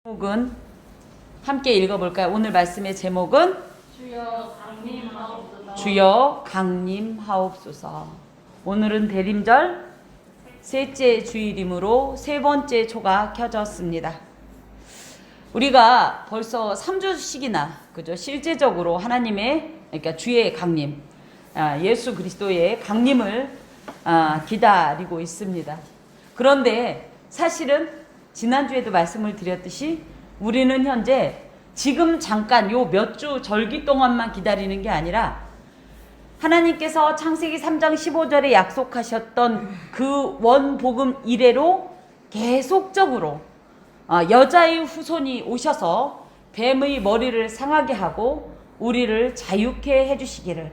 제목은 함께 읽어볼까요? 오늘 말씀의 제목은 주여 강림하옵소서. 주여 강림하옵소서. 오늘은 대림절 셋째 주일이므로 세 번째 초가 켜졌습니다. 우리가 벌써 3주씩이나 그죠? 실제적으로 하나님의 그러니까 주의 강림, 예수 그리스도의 강림을 기다리고 있습니다. 그런데 사실은 지난주에도 말씀을 드렸듯이 우리는 현재 지금 잠깐 요 몇 주 절기 동안만 기다리는 게 아니라 하나님께서 창세기 3장 15절에 약속하셨던 그 원복음 이래로 계속적으로 여자의 후손이 오셔서 뱀의 머리를 상하게 하고 우리를 자유케 해주시기를,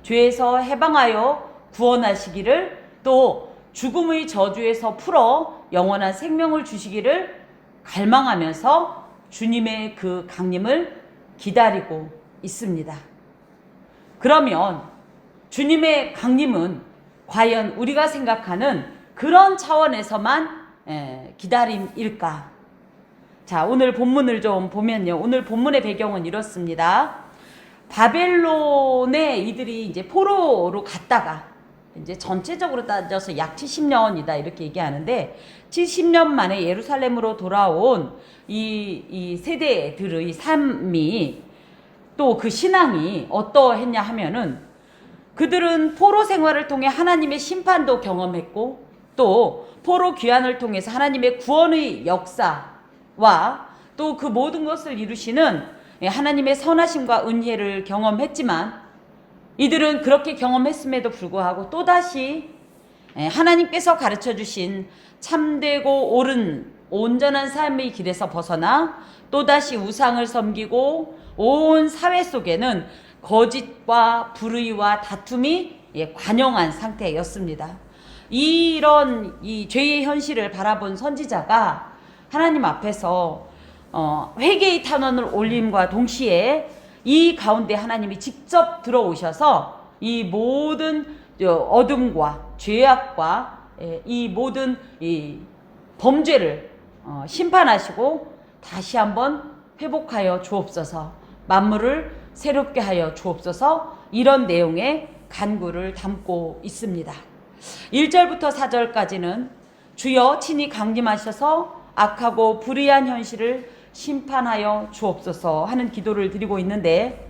죄에서 해방하여 구원하시기를, 또 죽음의 저주에서 풀어 영원한 생명을 주시기를 갈망하면서 주님의 그 강림을 기다리고 있습니다. 그러면 주님의 강림은 과연 우리가 생각하는 그런 차원에서만 기다림일까? 자, 오늘 본문을 좀 보면요. 오늘 본문의 배경은 이렇습니다. 바벨론에 이들이 이제 포로로 갔다가 이제 전체적으로 따져서 약 70년이다 이렇게 얘기하는데, 70년 만에 예루살렘으로 돌아온 이 세대들의 삶이, 또 그 신앙이 어떠했냐 하면은, 그들은 포로 생활을 통해 하나님의 심판도 경험했고, 또 포로 귀환을 통해서 하나님의 구원의 역사와 또 그 모든 것을 이루시는 하나님의 선하심과 은혜를 경험했지만, 이들은 그렇게 경험했음에도 불구하고 또다시 하나님께서 가르쳐 주신 참되고 옳은 온전한 삶의 길에서 벗어나 또다시 우상을 섬기고, 온 사회 속에는 거짓과 불의와 다툼이 관영한 상태였습니다. 이런 이 죄의 현실을 바라본 선지자가 하나님 앞에서 회개의 탄원을 올림과 동시에 이 가운데 하나님이 직접 들어오셔서 이 모든 어둠과 죄악과 이 모든 이 범죄를 심판하시고 다시 한번 회복하여 주옵소서, 만물을 새롭게 하여 주옵소서, 이런 내용의 간구를 담고 있습니다. 1절부터 4절까지는 주여 친히 강림하셔서 악하고 불의한 현실을 심판하여 주옵소서 하는 기도를 드리고 있는데,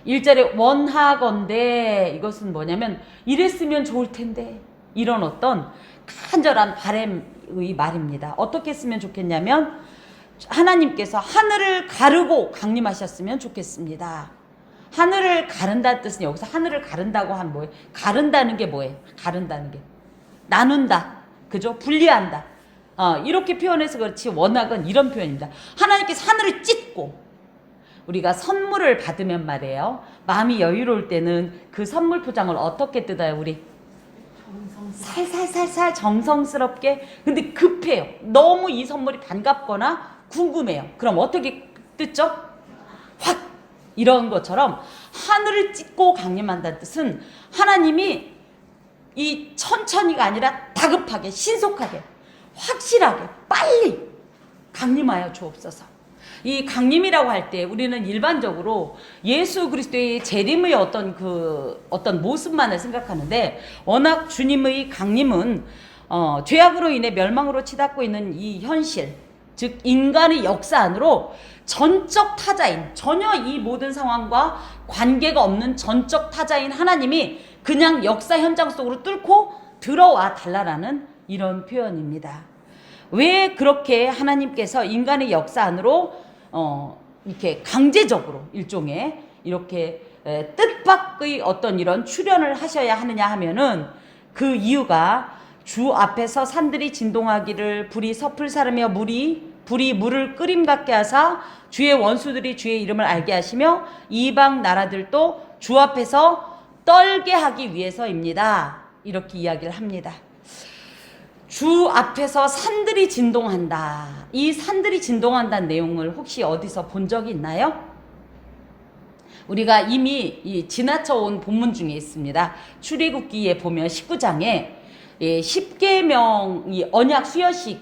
1절에 원하건대, 이것은 뭐냐면 이랬으면 좋을 텐데, 이런 어떤 간절한 바람의 말입니다. 어떻게 했으면 좋겠냐면, 하나님께서 하늘을 가르고 강림하셨으면 좋겠습니다. 하늘을 가른다는 뜻은, 여기서 하늘을 가른다고 하면 뭐예요? 가른다는 게 뭐예요? 가른다는 게 나눈다, 그죠? 분리한다. 이렇게 표현해서 그렇지, 원학은 이런 표현입니다. 하나님께서 하늘을 찢고, 우리가 선물을 받으면 말이에요, 마음이 여유로울 때는 그 선물 포장을 어떻게 뜯어요? 우리 살살살살 정성스럽게. 근데 급해요. 너무 이 선물이 반갑거나 궁금해요. 그럼 어떻게 뜯죠? 확! 이런 것처럼 하늘을 찢고 강림한다는 뜻은 하나님이 이 천천히가 아니라 다급하게, 신속하게, 확실하게, 빨리 강림하여 주옵소서. 이 강림이라고 할 때 우리는 일반적으로 예수 그리스도의 재림의 어떤 모습만을 생각하는데, 워낙 주님의 강림은 죄악으로 인해 멸망으로 치닫고 있는 이 현실, 즉 인간의 역사 안으로 전적 타자인, 전혀 이 모든 상황과 관계가 없는 전적 타자인 하나님이 그냥 역사 현장 속으로 뚫고 들어와 달라라는 이런 표현입니다. 왜 그렇게 하나님께서 인간의 역사 안으로 이렇게 강제적으로 일종의 이렇게 뜻밖의 어떤 이런 출현을 하셔야 하느냐 하면은, 그 이유가 주 앞에서 산들이 진동하기를, 불이 섭을 사르며 불이 물을 끓임 같게 하사 주의 원수들이 주의 이름을 알게 하시며 이방 나라들도 주 앞에서 떨게 하기 위해서입니다. 이렇게 이야기를 합니다. 주 앞에서 산들이 진동한다. 이 산들이 진동한다는 내용을 혹시 어디서 본 적이 있나요? 우리가 이미 지나쳐 온 본문 중에 있습니다. 출애굽기에 보면 19장에 10계명 이 언약 수여식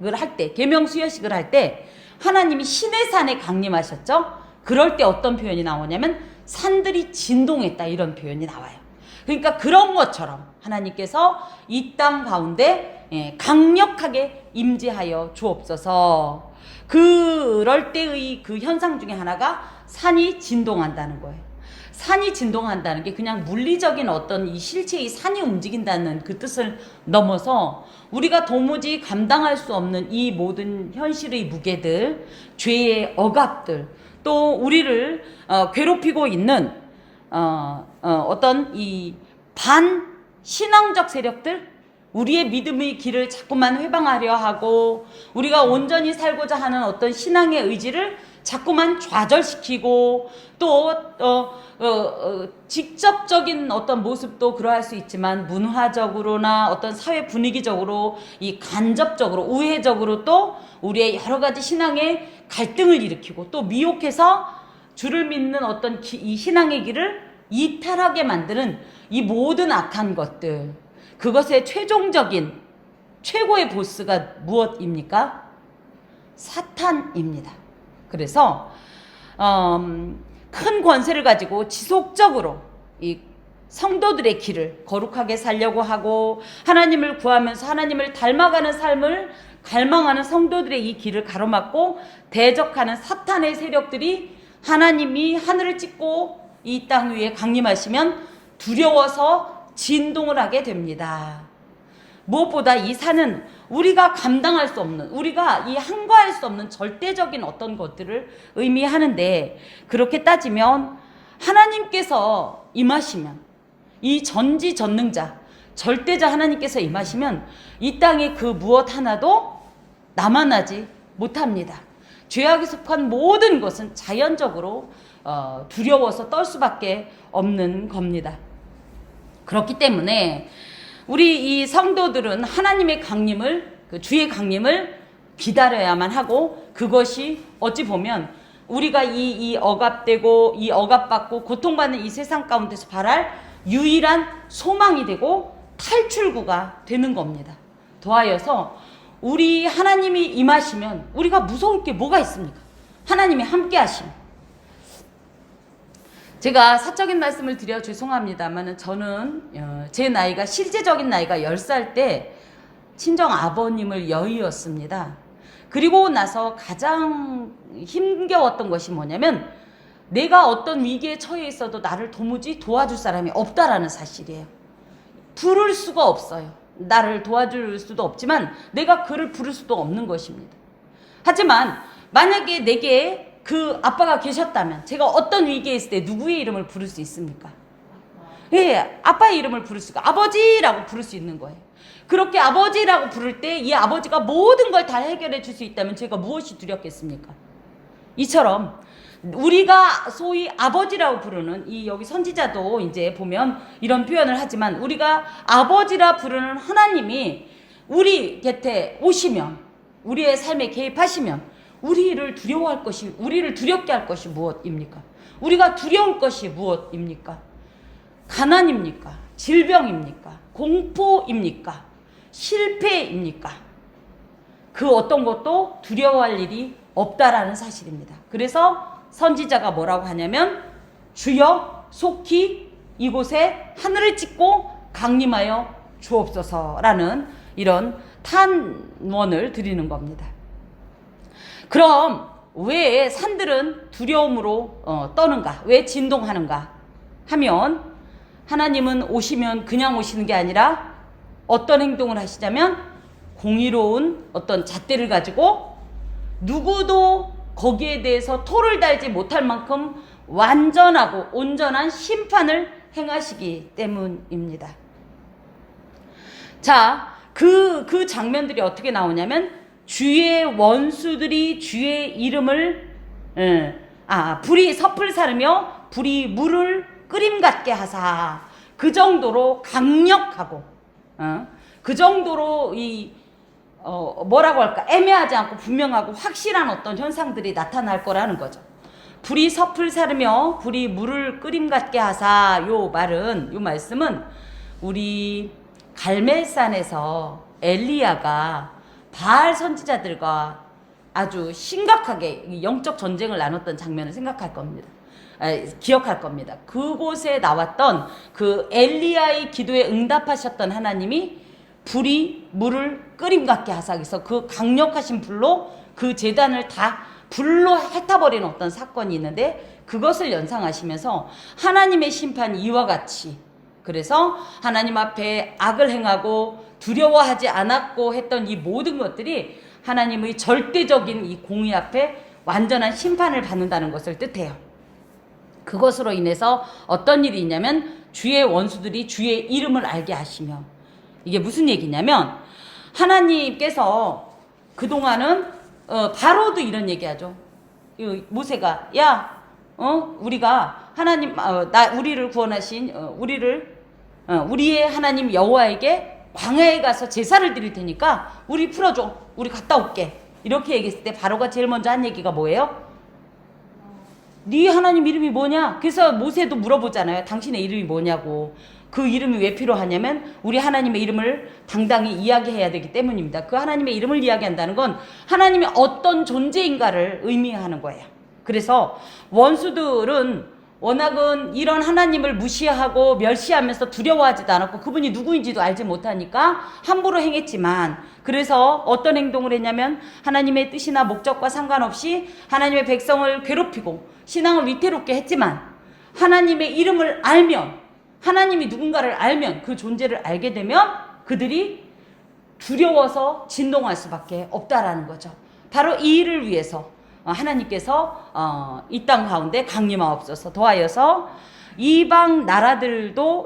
할 때, 계명 수여식을 할 때 하나님이 신의 산에 강림하셨죠. 그럴 때 어떤 표현이 나오냐면 산들이 진동했다, 이런 표현이 나와요. 그러니까 그런 것처럼 하나님께서 이 땅 가운데 강력하게 임재하여 주옵소서. 그럴 때의 그 현상 중에 하나가 산이 진동한다는 거예요. 산이 진동한다는 게 그냥 물리적인 어떤 이 실체의 산이 움직인다는 그 뜻을 넘어서 우리가 도무지 감당할 수 없는 이 모든 현실의 무게들, 죄의 억압들, 또 우리를 괴롭히고 있는 어떤 이 반신앙적 세력들, 우리의 믿음의 길을 자꾸만 회방하려 하고 우리가 온전히 살고자 하는 어떤 신앙의 의지를 자꾸만 좌절시키고 또 직접적인 어떤 모습도 그러할 수 있지만 문화적으로나 어떤 사회 분위기적으로 이 간접적으로 우회적으로 또 우리의 여러 가지 신앙의 갈등을 일으키고 또 미혹해서 주를 믿는 어떤 이 신앙의 길을 이탈하게 만드는 이 모든 악한 것들, 그것의 최종적인 최고의 보스가 무엇입니까? 사탄입니다. 그래서 큰 권세를 가지고 지속적으로 이 성도들의 길을 거룩하게 살려고 하고 하나님을 구하면서 하나님을 닮아가는 삶을 갈망하는 성도들의 이 길을 가로막고 대적하는 사탄의 세력들이 하나님이 하늘을 찢고 이 땅 위에 강림하시면 두려워서 진동을 하게 됩니다. 무엇보다 이 산은 우리가 감당할 수 없는, 우리가 이 항거할 수 없는 절대적인 어떤 것들을 의미하는데, 그렇게 따지면 하나님께서 임하시면, 이 전지전능자 절대자 하나님께서 임하시면 이 땅에 그 무엇 하나도 남아나지 못합니다. 죄악에 속한 모든 것은 자연적으로 두려워서 떨 수밖에 없는 겁니다. 그렇기 때문에 우리 이 성도들은 하나님의 강림을, 그 주의 강림을 기다려야만 하고, 그것이 어찌 보면 우리가 이 억압되고 이 억압받고 고통받는 이 세상 가운데서 바랄 유일한 소망이 되고 탈출구가 되는 겁니다. 더하여서 우리 하나님이 임하시면 우리가 무서울 게 뭐가 있습니까? 하나님이 함께 하시면. 제가 사적인 말씀을 드려 죄송합니다만 저는 제 나이가, 실제적인 나이가 10살 때 친정 아버님을 여의었습니다. 그리고 나서 가장 힘겨웠던 것이 뭐냐면 내가 어떤 위기에 처해 있어도 나를 도무지 도와줄 사람이 없다라는 사실이에요. 부를 수가 없어요. 나를 도와줄 수도 없지만 내가 그를 부를 수도 없는 것입니다. 하지만 만약에 내게 그 아빠가 계셨다면 제가 어떤 위기에 있을 때 누구의 이름을 부를 수 있습니까? 예, 아빠의 이름을 부를 수가, 아버지라고 부를 수 있는 거예요. 그렇게 아버지라고 부를 때 이 아버지가 모든 걸 다 해결해 줄 수 있다면 제가 무엇이 두렵겠습니까? 이처럼 우리가 소위 아버지라고 부르는 이 여기 선지자도 이제 보면 이런 표현을 하지만 우리가 아버지라 부르는 하나님이 우리 곁에 오시면, 우리의 삶에 개입하시면 우리를 두려워할 것이, 우리를 두렵게 할 것이 무엇입니까? 우리가 두려울 것이 무엇입니까? 가난입니까? 질병입니까? 공포입니까? 실패입니까? 그 어떤 것도 두려워할 일이 없다라는 사실입니다. 그래서 선지자가 뭐라고 하냐면 주여 속히 이곳에 하늘을 찢고 강림하여 주옵소서라는 이런 탄원을 드리는 겁니다. 그럼 왜 산들은 두려움으로 떠는가? 왜 진동하는가? 하면 하나님은 오시면 그냥 오시는 게 아니라 어떤 행동을 하시자면 공의로운 어떤 잣대를 가지고 누구도 거기에 대해서 토를 달지 못할 만큼 완전하고 온전한 심판을 행하시기 때문입니다. 자, 그 장면들이 어떻게 나오냐면 주의 원수들이 주의 이름을 불이 섭을 사르며 불이 물을 끓임 같게 하사, 그 정도로 강력하고 그 정도로 뭐라고 할까, 애매하지 않고 분명하고 확실한 어떤 현상들이 나타날 거라는 거죠. 불이 섭을 사르며 불이 물을 끓임 같게 하사, 요 말씀은 우리 갈멜산에서 엘리야가 바알 선지자들과 아주 심각하게 영적 전쟁을 나눴던 장면을 생각할 겁니다. 기억할 겁니다. 그곳에 나왔던 그 엘리야의 기도에 응답하셨던 하나님이 불이 물을 끓임 같게 하사기서 그 강력하신 불로 그 제단을 다 불로 핥아버리는 어떤 사건이 있는데, 그것을 연상하시면서 하나님의 심판이 이와 같이, 그래서 하나님 앞에 악을 행하고 두려워하지 않았고 했던 이 모든 것들이 하나님의 절대적인 이 공의 앞에 완전한 심판을 받는다는 것을 뜻해요. 그것으로 인해서 어떤 일이 있냐면 주의 원수들이 주의 이름을 알게 하시며, 이게 무슨 얘기냐면 하나님께서 그동안은 바로도 이런 얘기하죠. 모세가 우리가 하나님 우리를 구원하신 우리의 하나님 여호와에게 광야에 가서 제사를 드릴 테니까 우리 풀어줘, 우리 갔다 올게, 이렇게 얘기했을 때 바로가 제일 먼저 한 얘기가 뭐예요? 네 하나님 이름이 뭐냐? 그래서 모세도 물어보잖아요. 당신의 이름이 뭐냐고. 그 이름이 왜 필요하냐면 우리 하나님의 이름을 당당히 이야기해야 되기 때문입니다. 그 하나님의 이름을 이야기한다는 건 하나님이 어떤 존재인가를 의미하는 거예요. 그래서 원수들은 워낙은 이런 하나님을 무시하고 멸시하면서 두려워하지도 않았고 그분이 누구인지도 알지 못하니까 함부로 행했지만, 그래서 어떤 행동을 했냐면 하나님의 뜻이나 목적과 상관없이 하나님의 백성을 괴롭히고 신앙을 위태롭게 했지만, 하나님의 이름을 알면, 하나님이 누군가를 알면, 그 존재를 알게 되면 그들이 두려워서 진동할 수밖에 없다라는 거죠. 바로 이 일을 위해서 하나님께서 이 땅 가운데 강림하옵소서, 더하여서 이방 나라들로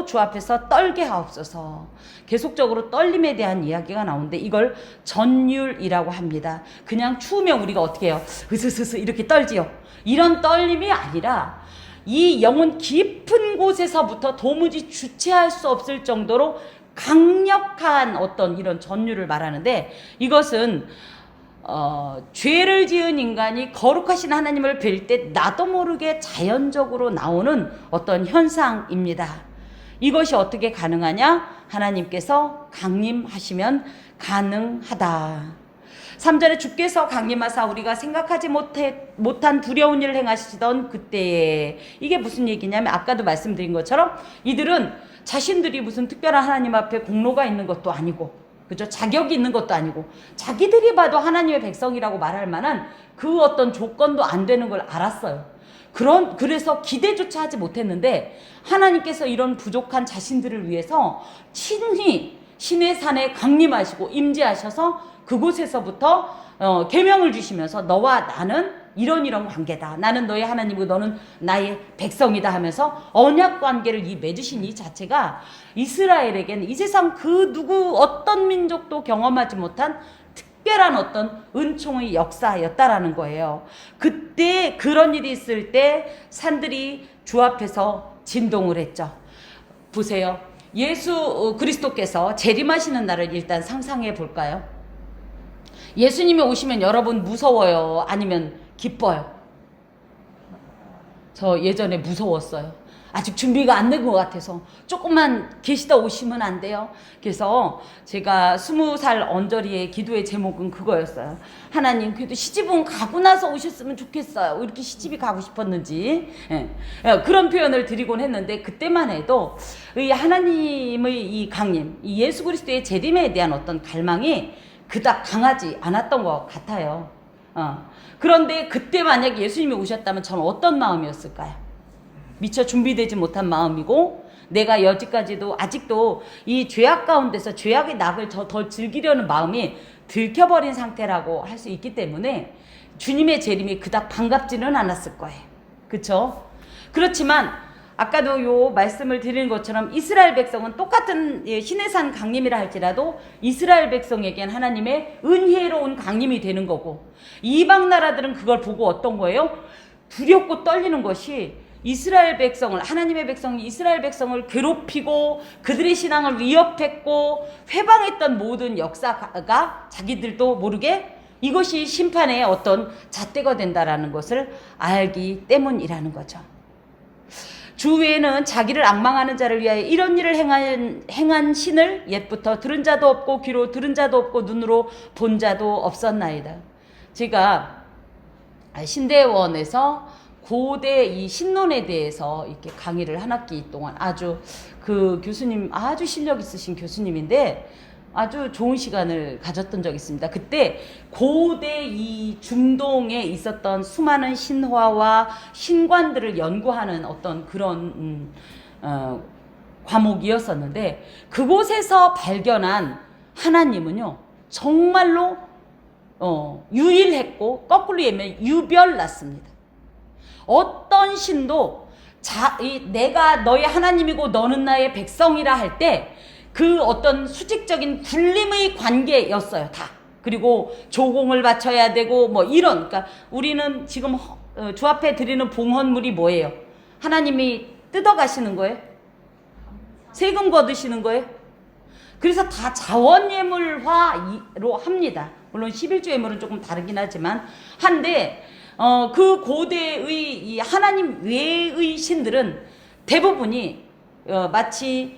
주 앞에서 떨게 하옵소서. 계속적으로 떨림에 대한 이야기가 나오는데 이걸 전율이라고 합니다. 그냥 추우면 우리가 어떻게 해요? 으스스스 이렇게 떨지요. 이런 떨림이 아니라 이 영혼 깊은 곳에서부터 도무지 주체할 수 없을 정도로 강력한 어떤 이런 전율을 말하는데, 이것은 죄를 지은 인간이 거룩하신 하나님을 뵐 때 나도 모르게 자연적으로 나오는 어떤 현상입니다. 이것이 어떻게 가능하냐? 하나님께서 강림하시면 가능하다. 3절에 주께서 강림하사 우리가 생각하지 못한 두려운 일을 행하시던 그때에, 이게 무슨 얘기냐면 아까도 말씀드린 것처럼 이들은 자신들이 무슨 특별한 하나님 앞에 공로가 있는 것도 아니고, 그죠? 자격이 있는 것도 아니고, 자기들이 봐도 하나님의 백성이라고 말할 만한 그 어떤 조건도 안 되는 걸 알았어요. 그래서 기대조차 하지 못했는데 하나님께서 이런 부족한 자신들을 위해서 친히 신의 산에 강림하시고 임재하셔서 그곳에서부터 계명을 주시면서 너와 나는 이런 관계다. 나는 너의 하나님이고 너는 나의 백성이다 하면서 언약 관계를 맺으신 이 자체가 이스라엘에게는 이 세상 그 누구 어떤 민족도 경험하지 못한 특별한 어떤 은총의 역사였다라는 거예요. 그때 그런 일이 있을 때 산들이 주 앞에서 진동을 했죠. 보세요. 예수 그리스도께서 재림하시는 날을 일단 상상해 볼까요? 예수님이 오시면 여러분 무서워요? 아니면 기뻐요? 저 예전에 무서웠어요. 아직 준비가 안 된 것 같아서 조금만 계시다 오시면 안 돼요? 그래서 제가 20살 언저리의 기도의 제목은 그거였어요. 하나님, 그래도 시집은 가고 나서 오셨으면 좋겠어요. 왜 이렇게 시집이 가고 싶었는지. 그런 표현을 드리곤 했는데, 그때만 해도 이 하나님의 이 강림, 이 예수 그리스도의 재림에 대한 어떤 갈망이 그닥 강하지 않았던 것 같아요. 그런데 그때 만약에 예수님이 오셨다면 저는 어떤 마음이었을까요? 미처 준비되지 못한 마음이고, 내가 여지까지도 아직도 이 죄악 가운데서 죄악의 낙을 더 즐기려는 마음이 들켜버린 상태라고 할 수 있기 때문에 주님의 재림이 그닥 반갑지는 않았을 거예요. 그렇죠? 그렇지만 아까도 요 말씀을 드리는 것처럼 이스라엘 백성은 똑같은 시내산 강림이라 할지라도 이스라엘 백성에겐 하나님의 은혜로운 강림이 되는 거고, 이방 나라들은 그걸 보고 어떤 거예요? 두렵고 떨리는 것이 이스라엘 백성을, 하나님의 백성이 이스라엘 백성을 괴롭히고 그들의 신앙을 위협했고 회방했던 모든 역사가 자기들도 모르게 이것이 심판의 어떤 잣대가 된다라는 것을 알기 때문이라는 거죠. 주 외에는 자기를 앙망하는 자를 위하여 이런 일을 행한 신을 옛부터 들은 자도 없고 귀로 들은 자도 없고 눈으로 본 자도 없었나이다. 제가 신대원에서 고대 이 신론에 대해서 이렇게 강의를 한 학기 동안 아주 그 교수님 아주 실력 있으신 교수님인데 아주 좋은 시간을 가졌던 적이 있습니다. 그때 고대 이 중동에 있었던 수많은 신화와 신관들을 연구하는 어떤 그런 과목이었었는데 그곳에서 발견한 하나님은요 정말로 유일했고 거꾸로 얘기하면 유별났습니다. 어떤 신도 내가 너의 하나님이고 너는 나의 백성이라 할 때 그 어떤 수직적인 군림의 관계였어요 다. 그리고 조공을 바쳐야 되고 뭐 이런, 그러니까 우리는 지금 주 앞에 드리는 봉헌물이 뭐예요? 하나님이 뜯어가시는 거예요? 세금 거두시는 거예요? 그래서 다 자원예물화로 합니다. 물론 11조 예물은 조금 다르긴 하지만 한데 그 고대의 이 하나님 외의 신들은 대부분이 마치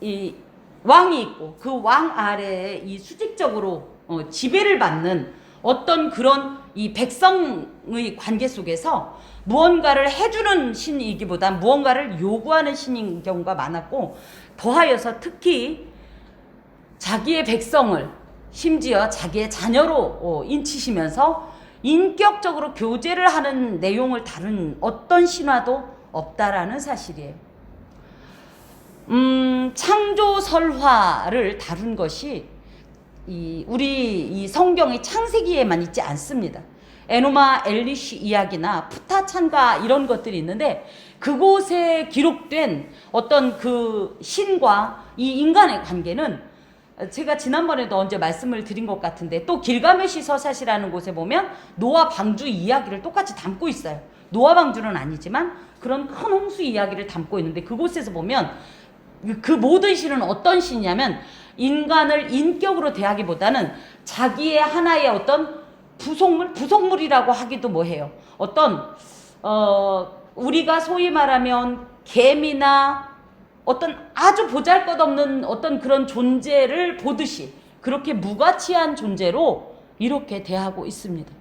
이 왕이 있고 그 왕 아래에 이 수직적으로 지배를 받는 어떤 그런 이 백성의 관계 속에서 무언가를 해주는 신이기보다 무언가를 요구하는 신인 경우가 많았고, 더하여서 특히 자기의 백성을 심지어 자기의 자녀로 인치시면서 인격적으로 교제를 하는 내용을 다룬 어떤 신화도 없다라는 사실이에요. 창조설화를 다룬 것이 우리 이 성경의 창세기에만 있지 않습니다. 에노마 엘리시 이야기나 푸타찬가 이런 것들이 있는데 그곳에 기록된 어떤 그 신과 이 인간의 관계는 제가 지난번에도 언제 말씀을 드린 것 같은데 또 길가메시 서사시라는 곳에 보면 노아 방주 이야기를 똑같이 담고 있어요. 노아 방주는 아니지만 그런 큰 홍수 이야기를 담고 있는데 그곳에서 보면 그 모든 신은 어떤 신이냐면 인간을 인격으로 대하기보다는 자기의 하나의 어떤 부속물이라고 하기도 뭐해요. 어떤 우리가 소위 말하면 개미나 어떤 아주 보잘것없는 어떤 그런 존재를 보듯이 그렇게 무가치한 존재로 이렇게 대하고 있습니다.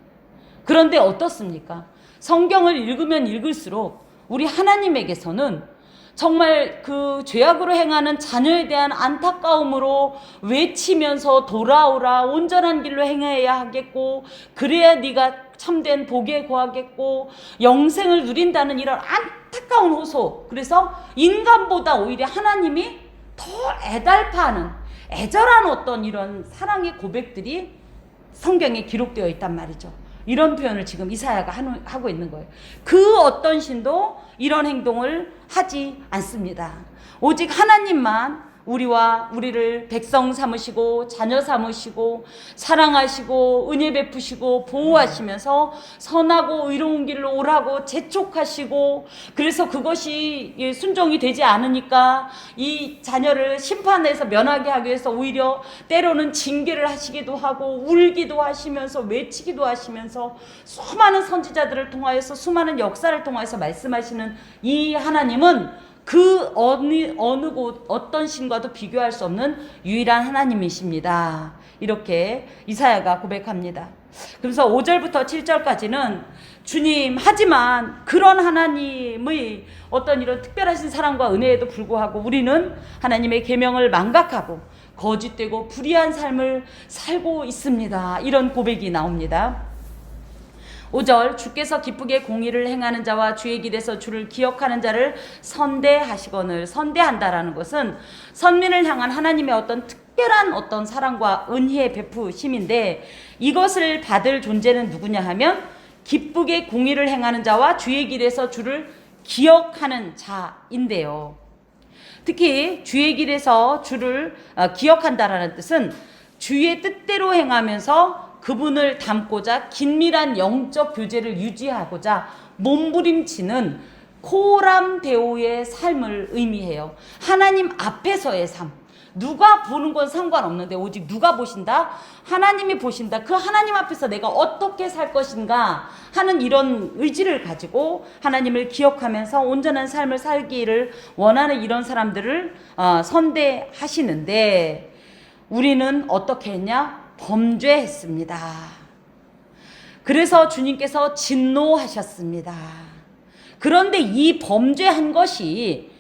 그런데 어떻습니까? 성경을 읽으면 읽을수록 우리 하나님에게서는 정말 그 죄악으로 행하는 자녀에 대한 안타까움으로 외치면서 돌아오라, 온전한 길로 행해야 하겠고 그래야 네가 참된 복에 거하겠고 영생을 누린다는 이런 안타까운 호소. 그래서 인간보다 오히려 하나님이 더 애달파하는 애절한 어떤 이런 사랑의 고백들이 성경에 기록되어 있단 말이죠. 이런 표현을 지금 이사야가 하고 있는 거예요. 그 어떤 신도 이런 행동을 하지 않습니다. 오직 하나님만 우리를 백성 삼으시고 자녀 삼으시고 사랑하시고 은혜 베푸시고 보호하시면서 선하고 의로운 길로 오라고 재촉하시고, 그래서 그것이 순종이 되지 않으니까 이 자녀를 심판에서 면하게 하기 위해서 오히려 때로는 징계를 하시기도 하고 울기도 하시면서 외치기도 하시면서 수많은 선지자들을 통하여서 수많은 역사를 통하여서 말씀하시는 이 하나님은 그 어느 곳 어떤 신과도 비교할 수 없는 유일한 하나님이십니다. 이렇게 이사야가 고백합니다. 그래서 5절부터 7절까지는 주님, 하지만 그런 하나님의 어떤 이런 특별하신 사랑과 은혜에도 불구하고 우리는 하나님의 계명을 망각하고 거짓되고 불의한 삶을 살고 있습니다. 이런 고백이 나옵니다. 5절, 주께서 기쁘게 공의를 행하는 자와 주의 길에서 주를 기억하는 자를 선대하시거늘. 선대한다라는 것은 선민을 향한 하나님의 어떤 특별한 어떤 사랑과 은혜의 베푸심인데, 이것을 받을 존재는 누구냐 하면 기쁘게 공의를 행하는 자와 주의 길에서 주를 기억하는 자인데요. 특히 주의 길에서 주를 기억한다라는 뜻은 주의 뜻대로 행하면서 그분을 닮고자 긴밀한 영적 교제를 유지하고자 몸부림치는 코람 데오의 삶을 의미해요. 하나님 앞에서의 삶, 누가 보는 건 상관없는데 오직 누가 보신다? 하나님이 보신다. 그 하나님 앞에서 내가 어떻게 살 것인가 하는 이런 의지를 가지고 하나님을 기억하면서 온전한 삶을 살기를 원하는 이런 사람들을 선대하시는데, 우리는 어떻게 했냐? 범죄했습니다. 그래서 주님께서 진노하셨습니다. 그런데 이 범죄한 것이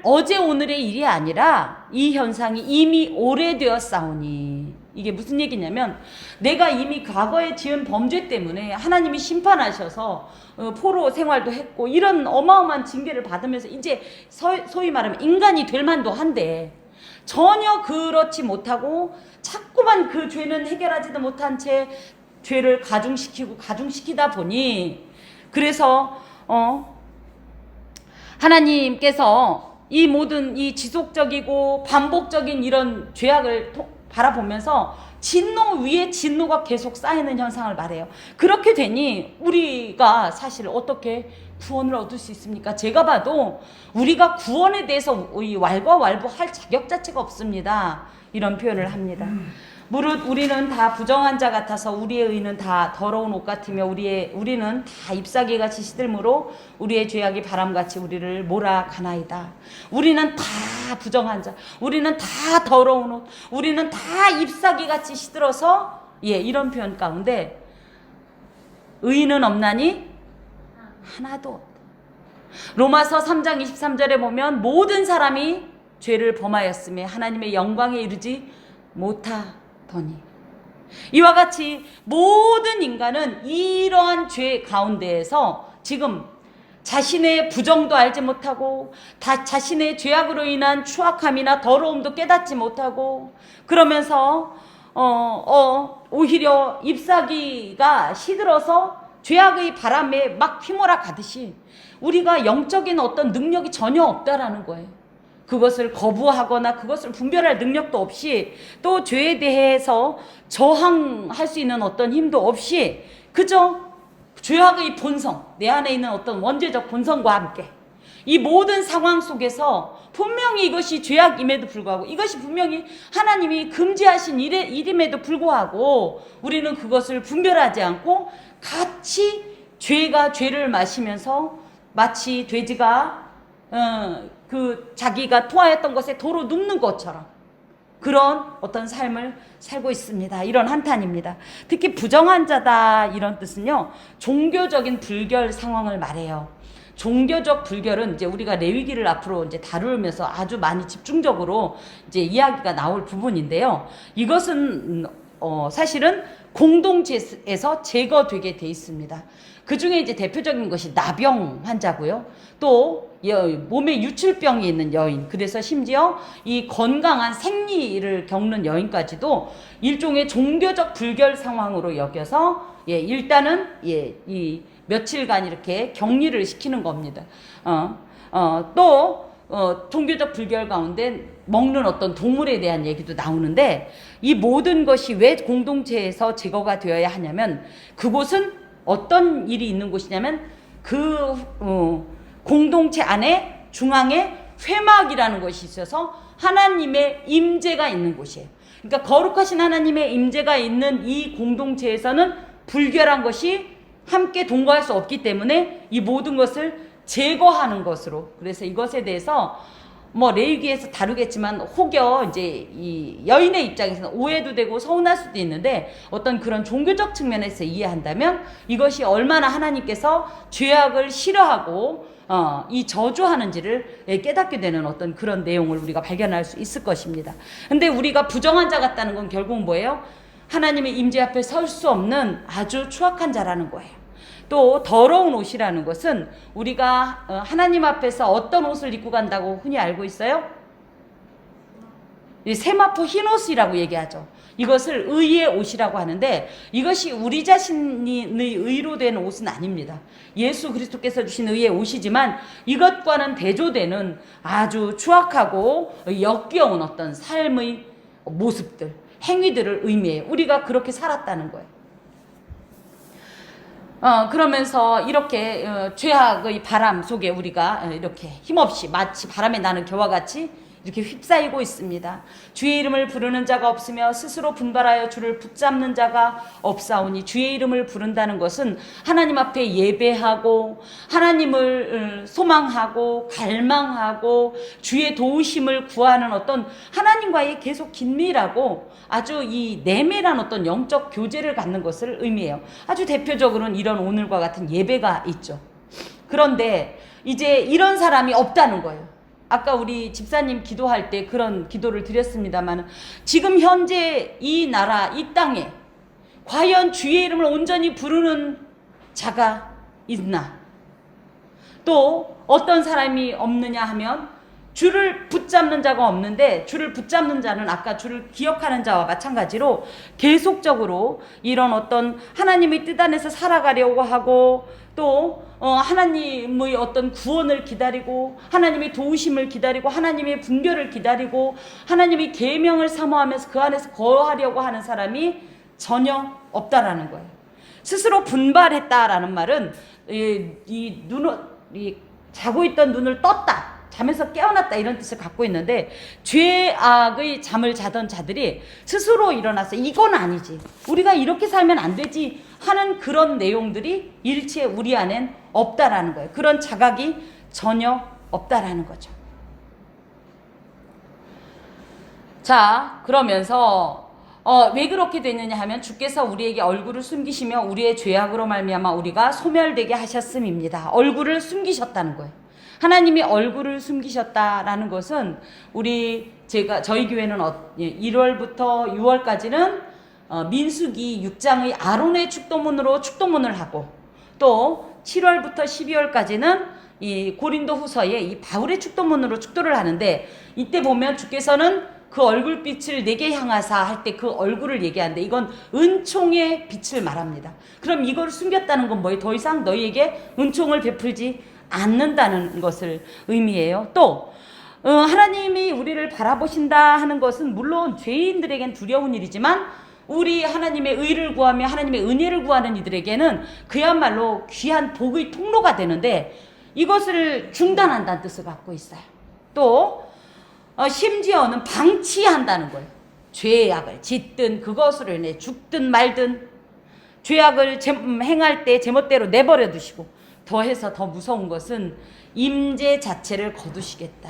어제 오늘의 일이 아니라 이 현상이 이미 오래되었사오니, 이게 무슨 얘기냐면 내가 이미 과거에 지은 범죄 때문에 하나님이 심판하셔서 포로 생활도 했고 이런 어마어마한 징계를 받으면서 이제 소위 말하면 인간이 될 만도 한데 전혀 그렇지 못하고 자꾸만 그 죄는 해결하지도 못한 채 죄를 가중시키다 보니, 그래서 하나님께서 이 모든 이 지속적이고 반복적인 이런 죄악을 바라보면서 진노 위에 진노가 계속 쌓이는 현상을 말해요. 그렇게 되니 우리가 사실 어떻게 구원을 얻을 수 있습니까? 제가 봐도 우리가 구원에 대해서 왈가왈부할 자격 자체가 없습니다. 이런 표현을 합니다. 무릇 우리는 다 부정한 자 같아서 우리의 의는 다 더러운 옷 같으며 우리는 다 잎사귀같이 시들므로 우리의 죄악이 바람같이 우리를 몰아가나이다. 우리는 다 부정한 자, 우리는 다 더러운 옷, 우리는 다 잎사귀같이 시들어서, 이런 표현 가운데 의인은 없나니 하나도 없다. 로마서 3장 23절에 보면 모든 사람이 죄를 범하였으며 하나님의 영광에 이르지 못하더니, 이와 같이 모든 인간은 이러한 죄 가운데에서 지금 자신의 부정도 알지 못하고 자신의 죄악으로 인한 추악함이나 더러움도 깨닫지 못하고, 그러면서 오히려 잎사귀가 시들어서 죄악의 바람에 막 휘몰아 가듯이 우리가 영적인 어떤 능력이 전혀 없다라는 거예요. 그것을 거부하거나 그것을 분별할 능력도 없이, 또 죄에 대해서 저항할 수 있는 어떤 힘도 없이 그저 죄악의 본성, 내 안에 있는 어떤 원죄적 본성과 함께 이 모든 상황 속에서 분명히 이것이 죄악임에도 불구하고, 이것이 분명히 하나님이 금지하신 일임에도 불구하고 우리는 그것을 분별하지 않고 같이 죄가 죄를 마시면서 마치 돼지가 자기가 토하였던 것에 도로 눕는 것처럼 그런 어떤 삶을 살고 있습니다. 이런 한탄입니다. 특히 부정한 자다 이런 뜻은요, 종교적인 불결 상황을 말해요. 종교적 불결은 이제 우리가 레위기를 앞으로 이제 다루면서 아주 많이 집중적으로 이제 이야기가 나올 부분인데요. 이것은 사실은 공동체에서 제거되게 돼 있습니다. 그 중에 이제 대표적인 것이 나병 환자고요. 또 몸에 유출병이 있는 여인, 그래서 심지어 이 건강한 생리를 겪는 여인까지도 일종의 종교적 불결 상황으로 여겨서 일단은 이 며칠간 이렇게 격리를 시키는 겁니다. 또 종교적 불결 가운데 먹는 어떤 동물에 대한 얘기도 나오는데, 이 모든 것이 왜 공동체에서 제거가 되어야 하냐면, 그곳은 어떤 일이 있는 곳이냐면 그 공동체 안에 중앙에 회막이라는 것이 있어서 하나님의 임재가 있는 곳이에요. 그러니까 거룩하신 하나님의 임재가 있는 이 공동체에서는 불결한 것이 함께 동거할 수 없기 때문에 이 모든 것을 제거하는 것으로, 그래서 이것에 대해서 레위기에서 다루겠지만 혹여 이제 이 여인의 입장에서는 오해도 되고 서운할 수도 있는데, 어떤 그런 종교적 측면에서 이해한다면 이것이 얼마나 하나님께서 죄악을 싫어하고 이 저주하는지를 깨닫게 되는 어떤 그런 내용을 우리가 발견할 수 있을 것입니다. 근데 우리가 부정한 자 같다는 건 결국 뭐예요? 하나님의 임재 앞에 설 수 없는 아주 추악한 자라는 거예요. 또 더러운 옷이라는 것은 우리가 하나님 앞에서 어떤 옷을 입고 간다고 흔히 알고 있어요? 세마포 흰 옷이라고 얘기하죠. 이것을 의의 옷이라고 하는데, 이것이 우리 자신의 의로 된 옷은 아닙니다. 예수 그리스도께서 주신 의의 옷이지만 이것과는 대조되는 아주 추악하고 역겨운 어떤 삶의 모습들, 행위들을 의미해요. 우리가 그렇게 살았다는 거예요. 그러면서 이렇게 죄악의 바람 속에 우리가 이렇게 힘없이 마치 바람에 나는 겨와 같이 이렇게 휩싸이고 있습니다. 주의 이름을 부르는 자가 없으며 스스로 분발하여 주를 붙잡는 자가 없사오니, 주의 이름을 부른다는 것은 하나님 앞에 예배하고 하나님을 소망하고 갈망하고 주의 도우심을 구하는 어떤 하나님과의 계속 긴밀하고 아주 이 내밀한 어떤 영적 교제를 갖는 것을 의미해요. 아주 대표적으로는 이런 오늘과 같은 예배가 있죠. 그런데 이제 이런 사람이 없다는 거예요. 아까 우리 집사님 기도할 때 그런 기도를 드렸습니다만, 지금 현재 이 나라, 이 땅에 과연 주의 이름을 온전히 부르는 자가 있나? 또 어떤 사람이 없느냐 하면, 주를 붙잡는 자가 없는데, 주를 붙잡는 자는 아까 주를 기억하는 자와 마찬가지로 계속적으로 이런 어떤 하나님의 뜻 안에서 살아가려고 하고, 또 하나님의 어떤 구원을 기다리고 하나님의 도우심을 기다리고 하나님의 분별을 기다리고 하나님의 계명을 사모하면서 그 안에서 거하려고 하는 사람이 전혀 없다라는 거예요. 스스로 분발했다라는 말은 자고 있던 눈을 떴다, 잠에서 깨어났다, 이런 뜻을 갖고 있는데, 죄악의 잠을 자던 자들이 스스로 일어나서 이건 아니지, 우리가 이렇게 살면 안 되지 하는 그런 내용들이 일체 우리 안엔 없다라는 거예요. 그런 자각이 전혀 없다라는 거죠. 자, 그러면서 왜 그렇게 됐느냐 하면, 주께서 우리에게 얼굴을 숨기시며 우리의 죄악으로 말미암아 우리가 소멸되게 하셨음입니다. 얼굴을 숨기셨다는 거예요. 하나님이 얼굴을 숨기셨다라는 것은, 저희 교회는 1월부터 6월까지는 민수기 6장의 아론의 축도문으로 축도문을 하고, 또 7월부터 12월까지는 이 고린도 후서의 이 바울의 축도문으로 축도를 하는데, 이때 보면 주께서는 그 얼굴빛을 내게 향하사 할 때 그 얼굴을 얘기하는데, 이건 은총의 빛을 말합니다. 그럼 이걸 숨겼다는 건 뭐예요? 더 이상 너희에게 은총을 베풀지 않는다는 것을 의미해요. 또 하나님이 우리를 바라보신다 하는 것은 물론 죄인들에겐 두려운 일이지만, 우리 하나님의 의를 구하며 하나님의 은혜를 구하는 이들에게는 그야말로 귀한 복의 통로가 되는데, 이것을 중단한다는 뜻을 갖고 있어요. 또 심지어는 방치한다는 거예요. 죄악을 짓든 그것으로 인해 죽든 말든 죄악을 행할 때 제멋대로 내버려 두시고, 더해서 더 무서운 것은 임재 자체를 거두시겠다.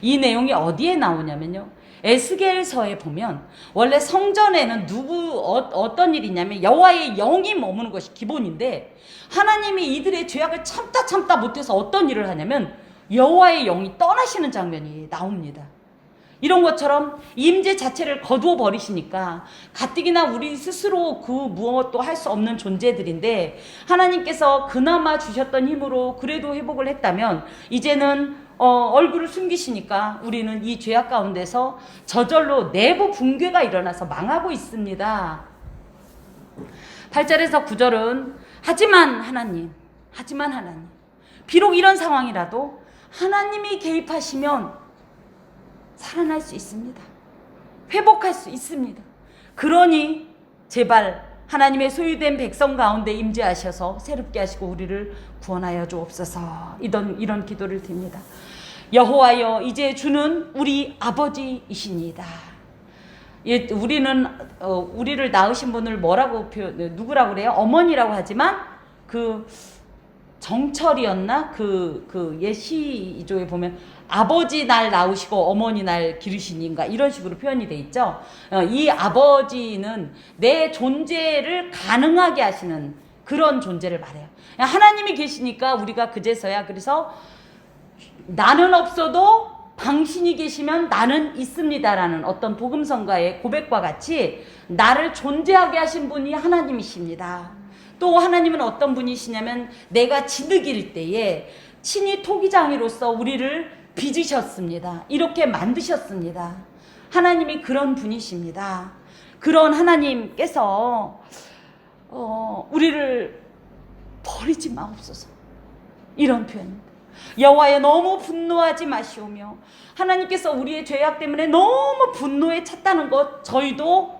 이 내용이 어디에 나오냐면요, 에스겔서에 보면 원래 성전에는 어떤 일이 있냐면 여호와의 영이 머무는 것이 기본인데, 하나님이 이들의 죄악을 참다 못해서 어떤 일을 하냐면 여호와의 영이 떠나시는 장면이 나옵니다. 이런 것처럼 임재 자체를 거두어 버리시니까 가뜩이나 우리 스스로 그 무엇도 할 수 없는 존재들인데, 하나님께서 그나마 주셨던 힘으로 그래도 회복을 했다면, 이제는 얼굴을 숨기시니까 우리는 이 죄악 가운데서 저절로 내부 붕괴가 일어나서 망하고 있습니다. 8절에서 9절은 하지만 하나님, 비록 이런 상황이라도 하나님이 개입하시면 살아날 수 있습니다. 회복할 수 있습니다. 그러니 제발 하나님의 소유된 백성 가운데 임재하셔서 새롭게 하시고 우리를 구원하여 주옵소서. 이런 기도를 드립니다. 여호와여, 이제 주는 우리 아버지이시니이다. 우리를 낳으신 분을 누구라고 그래요? 어머니라고 하지만 정철이었나? 예시조에 보면 아버지 날 낳으시고 어머니 날 기르시니인가, 이런 식으로 표현이 돼 있죠. 이 아버지는 내 존재를 가능하게 하시는 그런 존재를 말해요. 하나님이 계시니까 우리가 그제서야, 그래서 나는 없어도 당신이 계시면 나는 있습니다라는 어떤 복음성가의 고백과 같이 나를 존재하게 하신 분이 하나님이십니다. 또 하나님은 어떤 분이시냐면, 내가 진흙일 때에 친히 토기장이로서 우리를 빚으셨습니다. 이렇게 만드셨습니다. 하나님이 그런 분이십니다. 그런 하나님께서 우리를 버리지 마옵소서, 이런 표현입니다. 여호와여, 너무 분노하지 마시오며, 하나님께서 우리의 죄악 때문에 너무 분노에 찼다는 것 저희도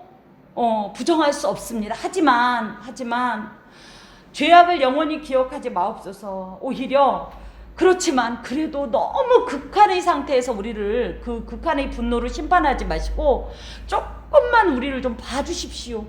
부정할 수 없습니다. 하지만 죄악을 영원히 기억하지 마옵소서. 오히려 그렇지만 그래도 너무 극한의 상태에서 우리를 그 극한의 분노로 심판하지 마시고 조금만 우리를 좀 봐주십시오.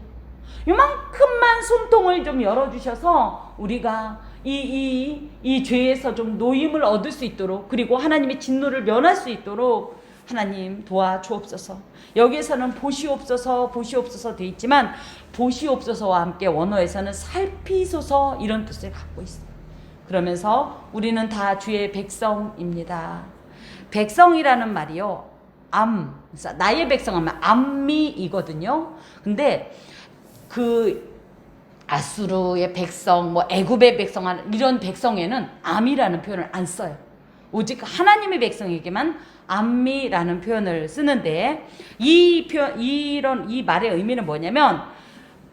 요만큼만 숨통을 좀 열어주셔서 우리가 이 죄에서 좀 노임을 얻을 수 있도록, 그리고 하나님의 진노를 면할 수 있도록 하나님 도와주옵소서. 여기에서는 보시옵소서 돼 있지만 보시옵소서와 함께 원어에서는 살피소서 이런 뜻을 갖고 있어요. 그러면서 우리는 다 주의 백성입니다. 백성이라는 말이요, 나의 백성하면 암미이거든요. 근데 그 아수르의 백성, 뭐 애굽의 백성, 이런 백성에는 암이라는 표현을 안 써요. 오직 하나님의 백성에게만 암미라는 표현을 쓰는데, 이 말의 의미는 뭐냐면,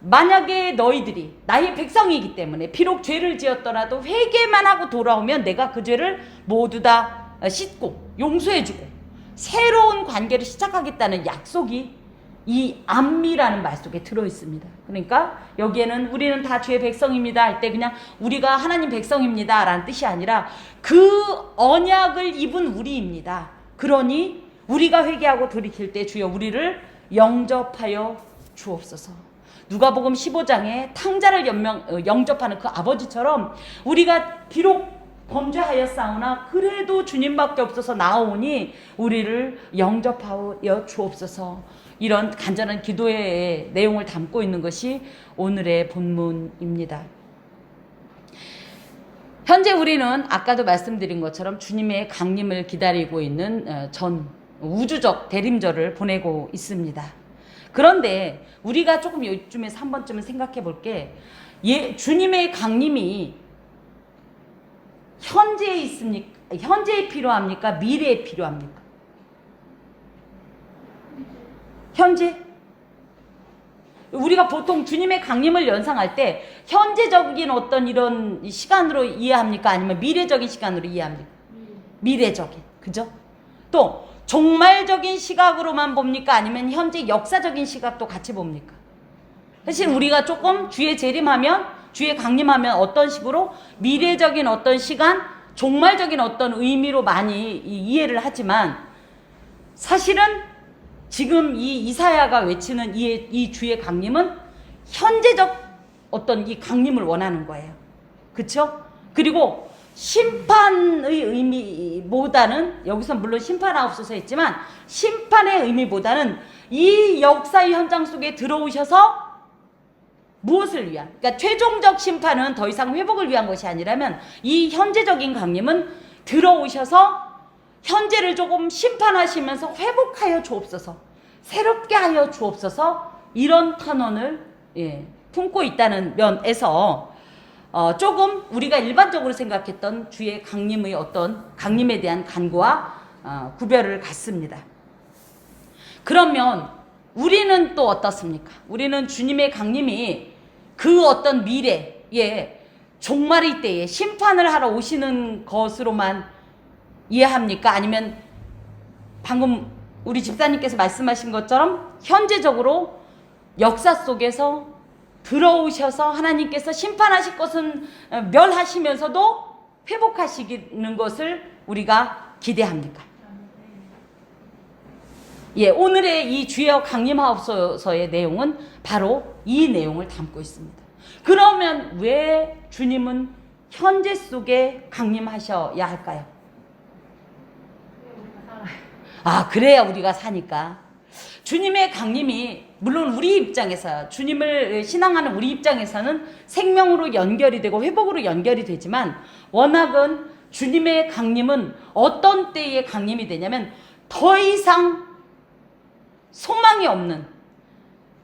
만약에 너희들이 나의 백성이기 때문에 비록 죄를 지었더라도 회개만 하고 돌아오면 내가 그 죄를 모두 다 씻고 용서해주고 새로운 관계를 시작하겠다는 약속이 이 암미라는 말 속에 들어있습니다. 그러니까 여기에는 우리는 다 주의 백성입니다 할 때 그냥 우리가 하나님 백성입니다 라는 뜻이 아니라 그 언약을 입은 우리입니다. 그러니 우리가 회개하고 돌이킬 때 주여 우리를 영접하여 주옵소서. 누가복음 15장에 탕자를 영접하는 그 아버지처럼 우리가 비록 범죄하였사오나 그래도 주님밖에 없어서 나오니 우리를 영접하여 주옵소서. 이런 간절한 기도의 내용을 담고 있는 것이 오늘의 본문입니다. 현재 우리는 아까도 말씀드린 것처럼 주님의 강림을 기다리고 있는 우주적 대림절을 보내고 있습니다. 그런데 우리가 조금 요즘에서 한 번쯤은 생각해 볼 게, 주님의 강림이 현재에 있습니까? 현재에 필요합니까? 미래에 필요합니까? 현재? 우리가 보통 주님의 강림을 연상할 때 현재적인 어떤 이런 시간으로 이해합니까? 아니면 미래적인 시간으로 이해합니까? 미래적인. 그죠? 또 종말적인 시각으로만 봅니까? 아니면 현재 역사적인 시각도 같이 봅니까? 사실 우리가 조금 주의 재림하면, 주의 강림하면 어떤 식으로 미래적인 어떤 시간, 종말적인 어떤 의미로 많이 이해를 하지만, 사실은 지금 이 이사야가 외치는 이 주의 강림은 현재적 어떤 이 강림을 원하는 거예요. 그쵸? 그리고 심판의 의미보다는, 여기서 물론 심판하옵소서 했지만 심판의 의미보다는 이 역사의 현장 속에 들어오셔서 무엇을 위한, 그러니까 최종적 심판은 더 이상 회복을 위한 것이 아니라면 이 현재적인 강림은 들어오셔서 현재를 조금 심판하시면서 회복하여 주옵소서, 새롭게 하여 주옵소서, 이런 탄원을 품고 있다는 면에서 조금 우리가 일반적으로 생각했던 주의 강림의 어떤 강림에 대한 간구와 구별을 갖습니다. 그러면 우리는 또 어떻습니까? 우리는 주님의 강림이 그 어떤 미래에 종말의 때에 심판을 하러 오시는 것으로만 이해합니까? 아니면 방금 우리 집사님께서 말씀하신 것처럼 현재적으로 역사 속에서 들어오셔서 하나님께서 심판하실 것은 멸하시면서도 회복하시는 것을 우리가 기대합니까? 오늘의 이 주여 강림하옵소서의 내용은 바로 이 내용을 담고 있습니다. 그러면 왜 주님은 현재 속에 강림하셔야 할까요? 그래야 우리가 사니까. 주님의 강림이 물론 우리 입장에서, 주님을 신앙하는 우리 입장에서는 생명으로 연결이 되고 회복으로 연결이 되지만, 워낙은 주님의 강림은 어떤 때에 강림이 되냐면 더 이상 소망이 없는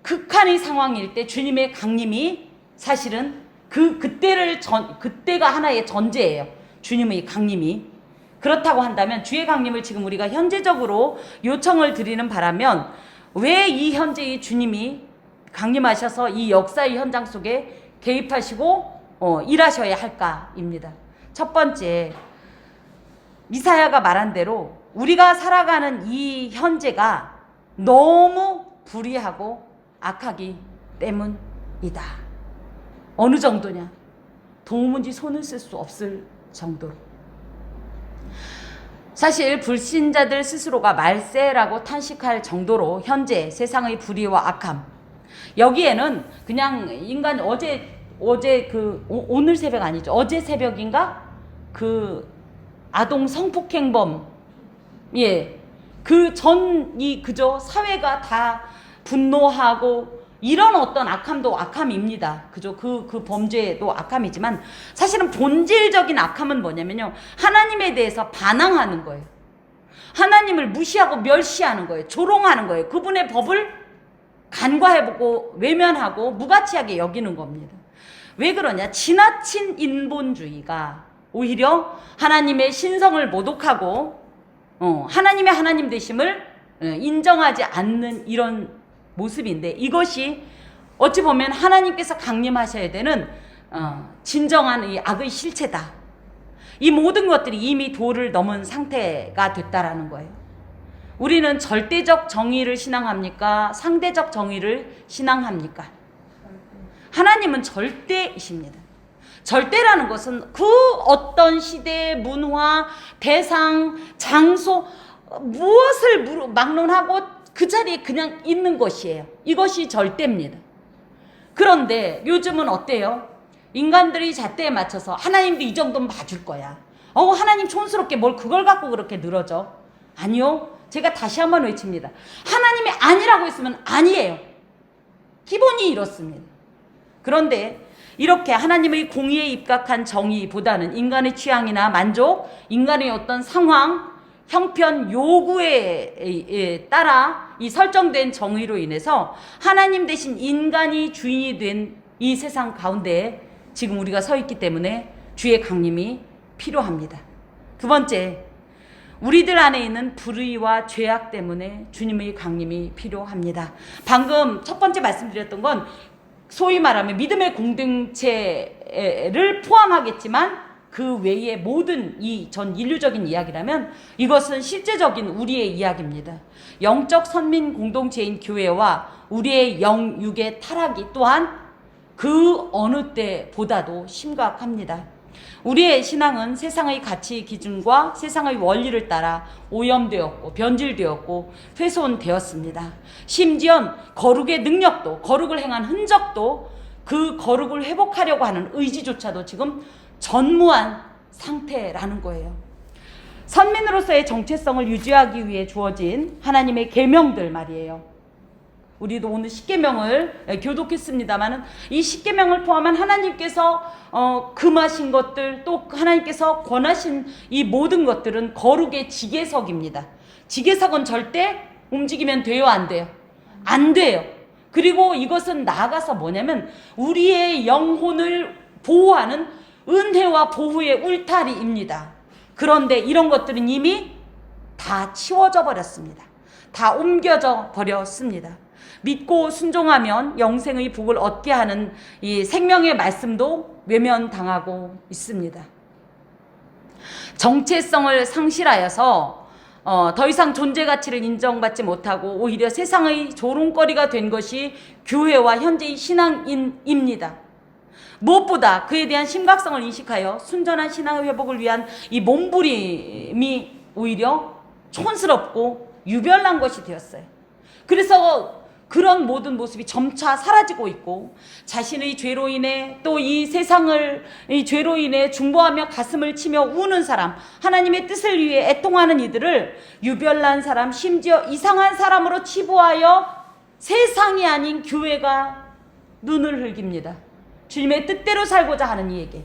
극한의 상황일 때 주님의 강림이 사실은 그때가 하나의 전제예요. 주님의 강림이. 그렇다고 한다면 주의 강림을 지금 우리가 현재적으로 요청을 드리는 바라면, 왜 이 현재의 주님이 강림하셔서 이 역사의 현장 속에 개입하시고 일하셔야 할까입니다. 첫 번째, 이사야가 말한 대로 우리가 살아가는 이 현재가 너무 불의하고 악하기 때문이다. 어느 정도냐? 도무지 손을 쓸 수 없을 정도로. 사실 불신자들 스스로가 말세라고 탄식할 정도로 현재 세상의 불의와 악함, 여기에는 그냥 인간 오늘 새벽 아니죠, 어제 새벽인가 그 아동 성폭행범, 예, 그저 사회가 다 분노하고 이런 어떤 악함도 악함입니다. 그죠? 그 범죄도 악함이지만 사실은 본질적인 악함은 뭐냐면요, 하나님에 대해서 반항하는 거예요. 하나님을 무시하고 멸시하는 거예요. 조롱하는 거예요. 그분의 법을 간과해보고 외면하고 무가치하게 여기는 겁니다. 왜 그러냐? 지나친 인본주의가 오히려 하나님의 신성을 모독하고 하나님의 하나님 되심을 인정하지 않는 이런 모습인데, 이것이 어찌 보면 하나님께서 강림하셔야 되는 진정한 이 악의 실체다. 이 모든 것들이 이미 도를 넘은 상태가 됐다라는 거예요. 우리는 절대적 정의를 신앙합니까? 상대적 정의를 신앙합니까? 하나님은 절대이십니다. 절대라는 것은 그 어떤 시대, 문화, 대상, 장소, 무엇을 막론하고 그 자리에 그냥 있는 것이에요. 이것이 절대입니다. 그런데 요즘은 어때요? 인간들이 잣대에 맞춰서 하나님도 이 정도는 봐줄 거야. 하나님 촌스럽게 뭘 그걸 갖고 그렇게 늘어져? 아니요. 제가 다시 한번 외칩니다. 하나님이 아니라고 했으면 아니에요. 기본이 이렇습니다. 그런데 이렇게 하나님의 공의에 입각한 정의보다는 인간의 취향이나 만족, 인간의 어떤 상황, 형편, 요구에 따라 이 설정된 정의로 인해서 하나님 대신 인간이 주인이 된 이 세상 가운데 지금 우리가 서 있기 때문에 주의 강림이 필요합니다. 두 번째, 우리들 안에 있는 불의와 죄악 때문에 주님의 강림이 필요합니다. 방금 첫 번째 말씀드렸던 건 소위 말하면 믿음의 공동체를 포함하겠지만 그 외의 모든 이 전 인류적인 이야기라면 이것은 실제적인 우리의 이야기입니다. 영적 선민 공동체인 교회와 우리의 영육의 타락이 또한 그 어느 때보다도 심각합니다. 우리의 신앙은 세상의 가치 기준과 세상의 원리를 따라 오염되었고 변질되었고 훼손되었습니다. 심지어 거룩의 능력도, 거룩을 행한 흔적도, 그 거룩을 회복하려고 하는 의지조차도 지금 전무한 상태라는 거예요. 선민으로서의 정체성을 유지하기 위해 주어진 하나님의 계명들 말이에요. 우리도 오늘 십계명을 교독했습니다마는 이 십계명을 포함한 하나님께서 금하신 것들, 또 하나님께서 권하신 이 모든 것들은 거룩의 지계석입니다. 지계석은 절대 움직이면 돼요, 안 돼요? 안 돼요. 그리고 이것은 나아가서 뭐냐면 우리의 영혼을 보호하는 은혜와 보호의 울타리입니다. 그런데 이런 것들은 이미 다 치워져 버렸습니다. 다 옮겨져 버렸습니다. 믿고 순종하면 영생의 복을 얻게 하는 이 생명의 말씀도 외면당하고 있습니다. 정체성을 상실하여서 더 이상 존재 가치를 인정받지 못하고 오히려 세상의 조롱거리가 된 것이 교회와 현재의 신앙인입니다. 무엇보다 그에 대한 심각성을 인식하여 순전한 신앙의 회복을 위한 이 몸부림이 오히려 촌스럽고 유별난 것이 되었어요. 그래서 그런 모든 모습이 점차 사라지고 있고 자신의 죄로 인해 또 이 세상을 이 죄로 인해 중보하며 가슴을 치며 우는 사람, 하나님의 뜻을 위해 애통하는 이들을 유별난 사람, 심지어 이상한 사람으로 치부하여 세상이 아닌 교회가 눈을 흘깁니다. 주님의 뜻대로 살고자 하는 이에게.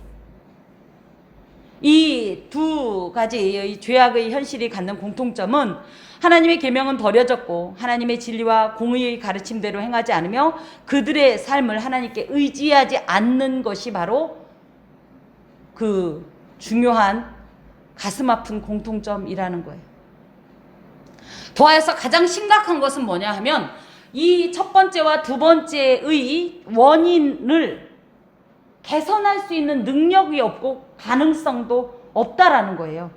이 두 가지의 죄악의 현실이 갖는 공통점은 하나님의 계명은 버려졌고 하나님의 진리와 공의의 가르침대로 행하지 않으며 그들의 삶을 하나님께 의지하지 않는 것이 바로 그 중요한 가슴 아픈 공통점이라는 거예요. 더하여서 가장 심각한 것은 뭐냐 하면 이 첫 번째와 두 번째의 원인을 개선할 수 있는 능력이 없고 가능성도 없다라는 거예요.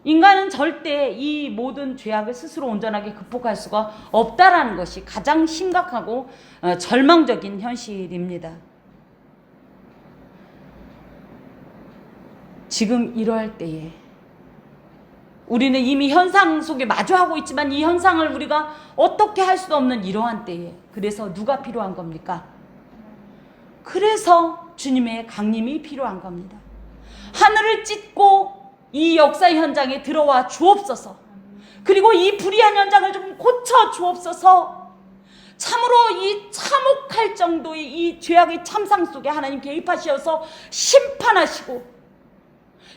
인간은 절대 이 모든 죄악을 스스로 온전하게 극복할 수가 없다라는 것이 가장 심각하고 절망적인 현실입니다. 지금 이러할 때에 우리는 이미 현상 속에 마주하고 있지만 이 현상을 우리가 어떻게 할 수도 없는 이러한 때에 그래서 누가 필요한 겁니까? 그래서 주님의 강림이 필요한 겁니다. 하늘을 찢고 이 역사의 현장에 들어와 주옵소서. 그리고 이 불의한 현장을 좀 고쳐 주옵소서. 참으로 이 참혹할 정도의 이 죄악의 참상 속에 하나님 개입하셔서 심판하시고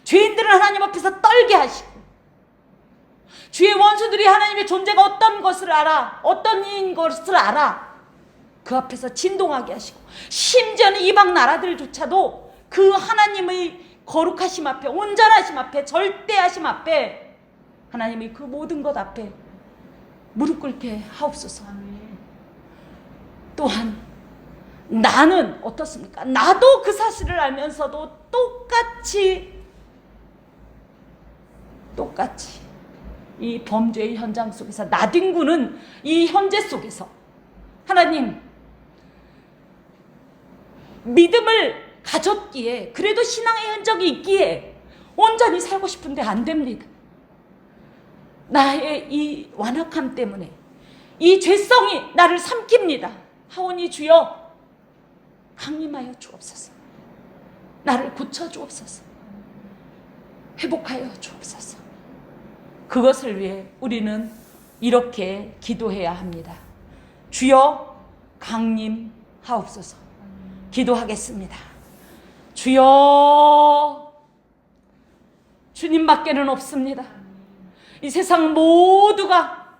죄인들을 하나님 앞에서 떨게 하시고 주의 원수들이 하나님의 존재가 어떤 것을 알아, 어떤 이인 것을 알아 그 앞에서 진동하게 하시고 심지어는 이방 나라들조차도 그 하나님의 거룩하심 앞에, 온전하심 앞에, 절대하심 앞에 하나님의 그 모든 것 앞에 무릎 꿇게 하옵소서. 또한 나는 어떻습니까? 나도 그 사실을 알면서도 똑같이 이 범죄의 현장 속에서 나뒹구는 이 현재 속에서 하나님 믿음을 가졌기에 그래도 신앙의 흔적이 있기에 온전히 살고 싶은데 안 됩니다. 나의 이 완악함 때문에 이 죄성이 나를 삼킵니다. 하오니 주여 강림하여 주옵소서. 나를 고쳐 주옵소서. 회복하여 주옵소서. 그것을 위해 우리는 이렇게 기도해야 합니다. 주여 강림하옵소서. 기도하겠습니다. 주여 주님밖에는 없습니다. 이 세상 모두가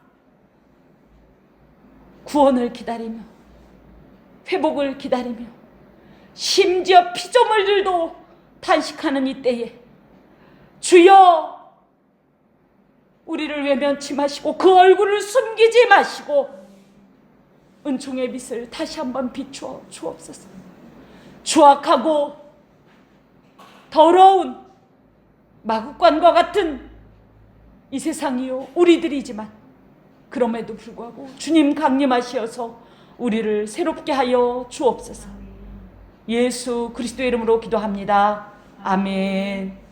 구원을 기다리며 회복을 기다리며 심지어 피조물들도 탄식하는 이때에 주여 우리를 외면치 마시고 그 얼굴을 숨기지 마시고 은총의 빛을 다시 한번 비추어 주옵소서. 추악하고 더러운 마국간과 같은 이 세상이요 우리들이지만 그럼에도 불구하고 주님 강림하시어서 우리를 새롭게 하여 주옵소서. 예수 그리스도의 이름으로 기도합니다. 아멘.